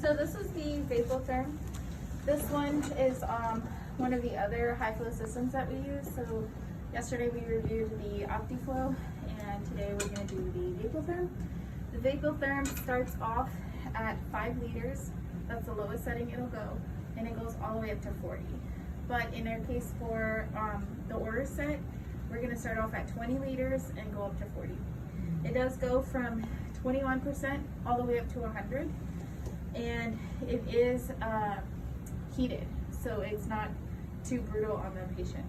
So this is the vapotherm. This one is one of the other high flow systems that we use. So yesterday we reviewed the OptiFlow, and today we're going to do the vapotherm. The vapotherm starts off at 5 liters. That's the lowest setting it'll go, and it goes all the way up to 40. But in our case for the order set, we're going to start off at 20 liters and go up to 40. It does go from 21% all the way up to 100, and it is heated, so it's not too brutal on the patient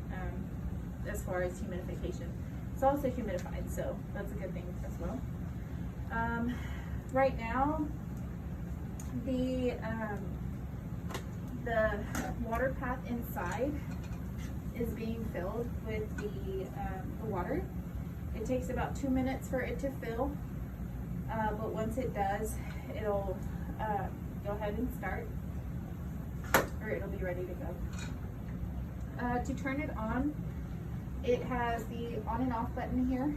as far as humidification. It's also humidified, so that's a good thing as well. Right now, the water path inside is being filled with the water. It takes about 2 minutes for it to fill, but once it does, it'll go ahead and start, or it'll be ready to go. To turn it on, it has the on and off button here.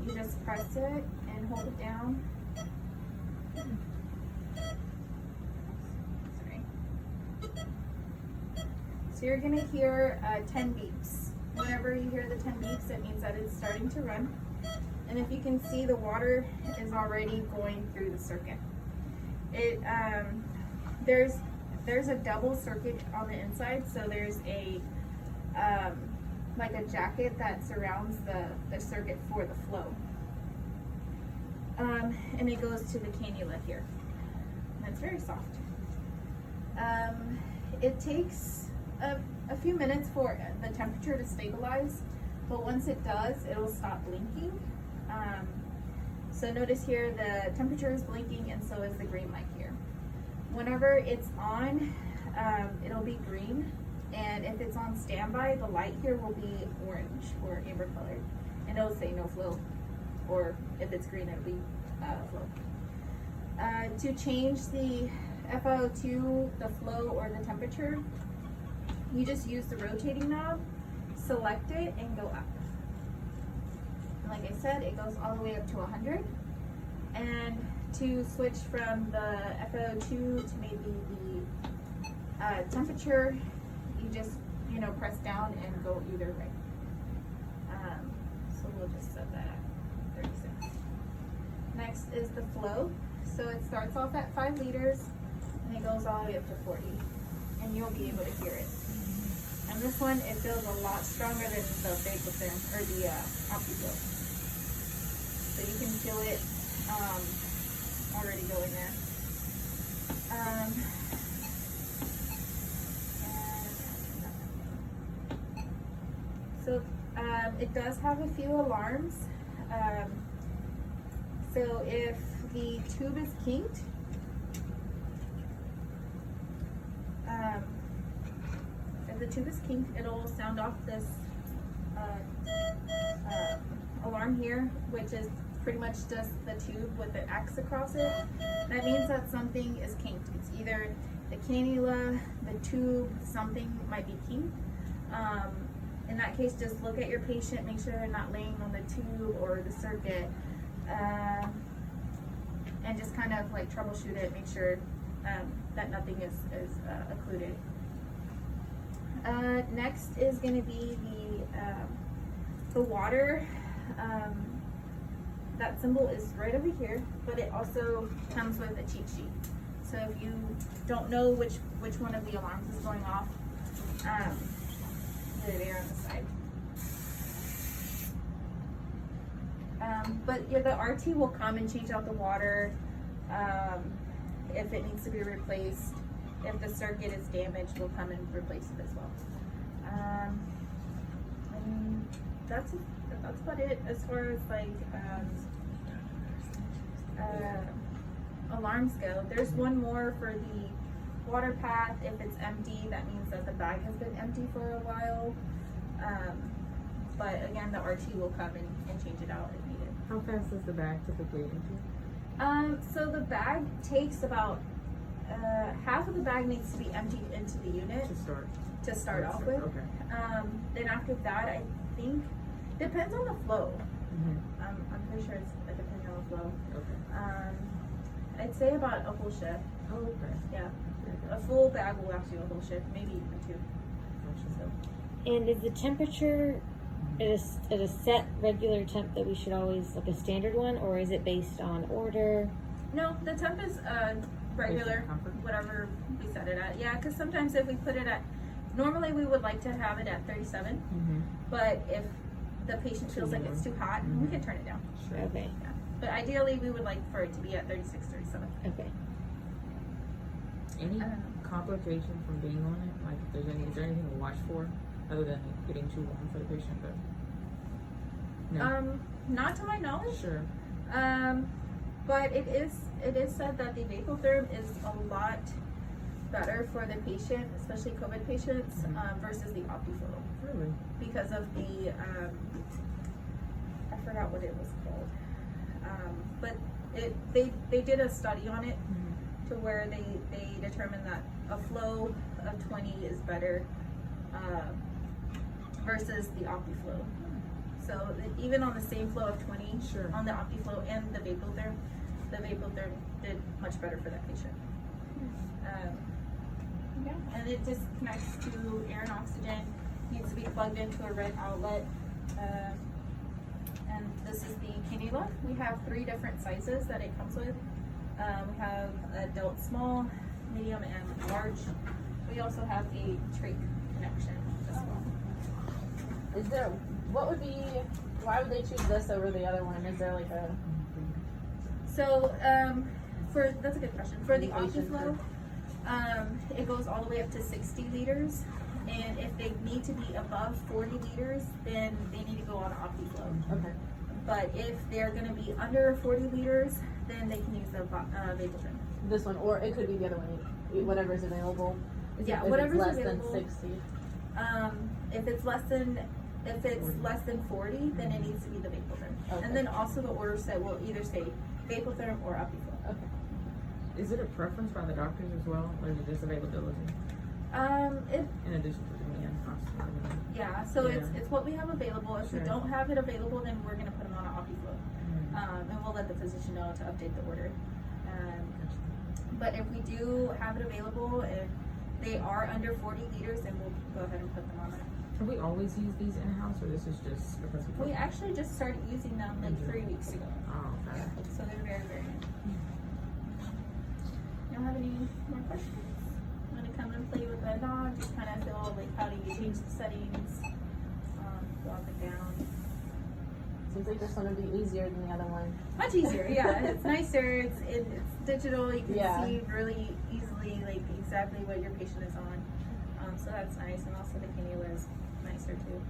You just press it and hold it down. Sorry. So you're gonna hear 10 beeps. Whenever you hear the 10 beeps, it means that it's starting to run. And if you can see, the water is already going through the circuit. It there's a double circuit on the inside, so there's a like a jacket that surrounds the circuit for the flow. And it goes to the cannula here. And it's very soft. It takes a few minutes for the temperature to stabilize, but once it does, it'll stop blinking. So notice here the temperature is blinking, and so is the green light here. Whenever it's on, it'll be green, and if it's on standby, the light here will be orange or amber colored, and it'll say no flow, or if it's green, it'll be flow. To change the FiO2, the flow, or the temperature, you just use the rotating knob, select it, and go up. And like I said, it goes all the way up to 100. And to switch from the FiO2 to maybe the temperature, you just press down and go either way. So we'll just set that at 36. Next is the flow. So it starts off at 5 liters and it goes all the way up to 40, and you'll be able to hear it. And this one, it feels a lot stronger than the vapotherm or the OptiFlow. So you can feel it already going there. So it does have a few alarms. So if the tube is kinked, it'll sound off this alarm here, which is pretty much just the tube with the X across it. That means that something is kinked. It's either the cannula, the tube, something might be kinked. In that case, just look at your patient, make sure they're not laying on the tube or the circuit, and just kind of like troubleshoot it, make sure that nothing is occluded. Next is going to be the water. That symbol is right over here, but it also comes with a cheat sheet. So if you don't know which one of the alarms is going off, they're there on the side. But the RT will come and change out the water if it needs to be replaced. If the circuit is damaged, we'll come and replace it as well. And that's about it as far as like alarms go. There's one more for the water path. If it's empty, that means that the bag has been empty for a while. But again, the RT will come and change it out if needed. How fast is the bag typically empty? So the bag takes about half of the bag needs to be emptied into the unit to start off with. Okay. Then after that, I think depends on the flow. Mm-hmm. I'm pretty sure it's depending on the flow. Okay. I I'd say about a whole shift. Oh, okay. Yeah. Very good. A full bag will last you a whole shift, maybe even 2. Gotcha. So, And is the temperature at a set regular temp that we should always, like a standard one, or is it based on order? no, the temp is regular, Patient comfort. whatever we set it at. Yeah, because sometimes if we put it at, normally we would like to have it at 37, Mm-hmm. but if the patient feels like it's too hot, we can turn it down. Sure. Okay. Yeah. But ideally, we would like for it to be at 36, 37. Okay. Any I don't know. complication from being on it? Like, if there's any, is there anything to watch for other than getting too warm for the patient? But no. Not to my knowledge. Sure. But it is said that the vapotherm is a lot better for the patient, especially COVID patients, versus the OptiFlow Really? because of the I forgot what it was called. But they did a study on it to where they determined that a flow of 20 is better versus the OptiFlow. So even on the same flow of 20 Sure. on the OptiFlow and the vapotherm did much better for that patient. Yeah, and it just connects to air and oxygen. Needs to be plugged into a red outlet. And this is the cannula. We have 3 different sizes that it comes with. We have adult small, medium, and large. We also have a trach connection as well. Is there, why would they choose this over the other one? Is there like a, So, that's a good question. For the Indication OptiFlow, it goes all the way up to 60 liters. And if they need to be above 40 liters, then they need to go on OptiFlow. okay. But if they're going to be under 40 liters, then they can use the vapotherm. This one, or it could be the other one, whatever's available. Yeah, If whatever's it's less available. than 60. If it's less than 40, then it needs to be the vapotherm. Okay. And then also the order set will either say vapotherm or OptiFlow. Okay. Is it a preference by the doctors as well, or is it just availability in addition to the man hospital? Yeah, so Yeah. it's what we have available. If we Sure. don't have it available, then we're gonna put them on an OptiFlow. And we'll let the physician know to update the order. But if we do have it available, if they are under 40 liters, then we'll go ahead and put them on it. Have we always used these in-house, or this is just because We actually just started using them like 3 weeks ago. Oh, okay. So they're very, very new. You don't have any more questions? Want to come and play with the dog? Just kind of feel like how do you change the settings, go up and down. Seems like this one would be easier than the other one. Much easier, yeah. It's nicer. It's digital. You can Yeah. see really easily like exactly what your patient is on. So that's nice, and also the cannula is nicer too.